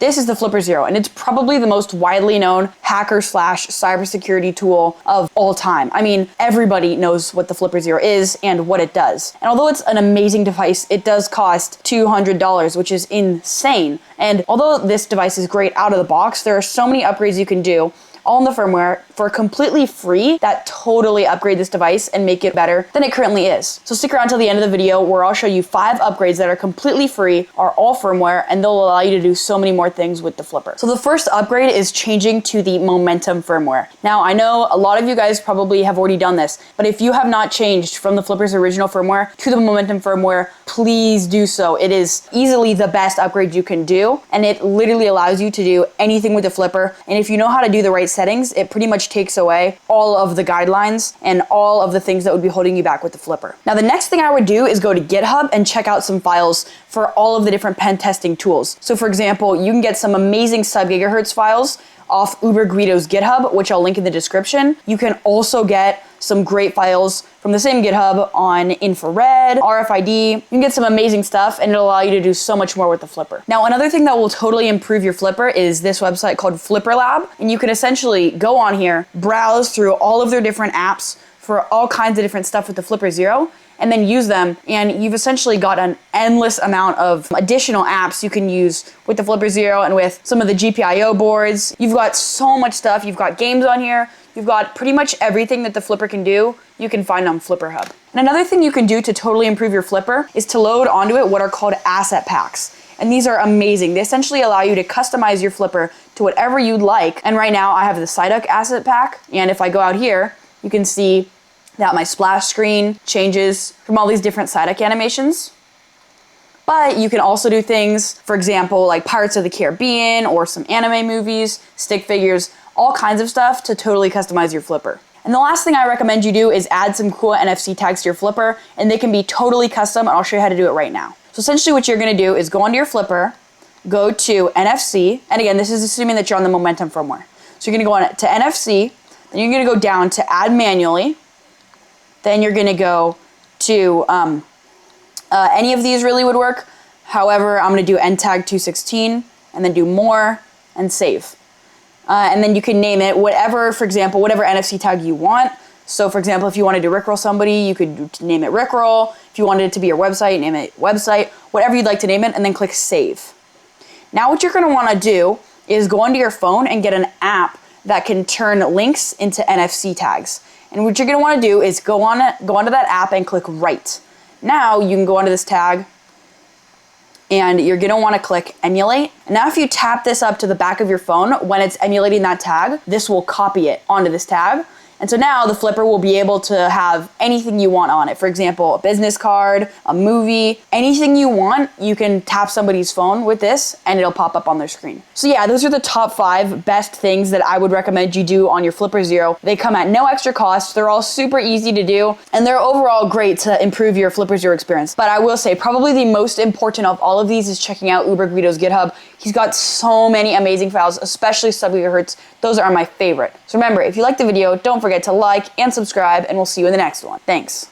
This is the Flipper Zero, and it's probably the most widely known hacker/cybersecurity tool of all time. I mean, everybody knows what the Flipper Zero is and what it does. And although it's an amazing device, it does cost $200, which is insane. And although this device is great out of the box, there are so many upgrades you can do all in the firmware for completely free that totally upgrade this device and make it better than it currently is. So stick around till the end of the video where I'll show you 5 upgrades that are completely free, are all firmware, and they'll allow you to do so many more things with the Flipper. So the first upgrade is changing to the Momentum firmware. Now, I know a lot of you guys probably have already done this, but if you have not changed from the Flipper's original firmware to the Momentum firmware, please do so. It is easily the best upgrade you can do, and it literally allows you to do anything with the Flipper. And if you know how to do the right settings, it pretty much takes away all of the guidelines and all of the things that would be holding you back with the Flipper. Now, the next thing I would do is go to GitHub and check out some files for all of the different pen testing tools. So for example, you can get some amazing sub-gigahertz files off UberGuido's GitHub, which I'll link in the description. You can also get some great files from the same GitHub on infrared, RFID. You can get some amazing stuff, and it'll allow you to do so much more with the Flipper. Now, another thing that will totally improve your Flipper is this website called Flipper Lab, and you can essentially go on here, browse through all of their different apps for all kinds of different stuff with the Flipper Zero, and then use them, and you've essentially got an endless amount of additional apps you can use with the Flipper Zero and with some of the GPIO boards. You've got so much stuff. You've got games on here. You've got pretty much everything that the Flipper can do, you can find on Flipper Hub. And another thing you can do to totally improve your Flipper is to load onto it what are called asset packs. And these are amazing. They essentially allow you to customize your Flipper to whatever you'd like. And right now I have the Psyduck asset pack. And if I go out here, you can see that my splash screen changes from all these different Psyduck animations. But you can also do things, for example, like Pirates of the Caribbean or some anime movies, stick figures, all kinds of stuff to totally customize your Flipper. And the last thing I recommend you do is add some cool NFC tags to your Flipper, and they can be totally custom, and I'll show you how to do it right now. So essentially what you're gonna do is go onto your Flipper, go to NFC, and again, this is assuming that you're on the Momentum firmware. So you're gonna go on to NFC, then you're gonna go down to add manually, then you're gonna go to, any of these really would work. However, I'm gonna do NTAG 216, and then do more, and save. And then you can name it whatever, for example, whatever NFC tag you want. So for example, if you wanted to Rickroll somebody, you could name it Rickroll. If you wanted it to be your website, name it website, whatever you'd like to name it, and then click save. Now what you're gonna wanna do is go onto your phone and get an app that can turn links into NFC tags. And what you're gonna wanna do is go onto that app and click write. Now you can go onto this tag, and you're gonna wanna click emulate. And now if you tap this up to the back of your phone, when it's emulating that tag, this will copy it onto this tag. And so now the Flipper will be able to have anything you want on it. For example, a business card, a movie, anything you want, you can tap somebody's phone with this and it'll pop up on their screen. So yeah, those are the top 5 best things that I would recommend you do on your Flipper Zero. They come at no extra cost. They're all super easy to do, and they're overall great to improve your Flipper Zero experience. But I will say probably the most important of all of these is checking out UberGuido's GitHub. He's got so many amazing files, especially sub-gigahertz. Those are my favorite. So remember, if you liked the video, don't forget to like and subscribe, and we'll see you in the next one. Thanks.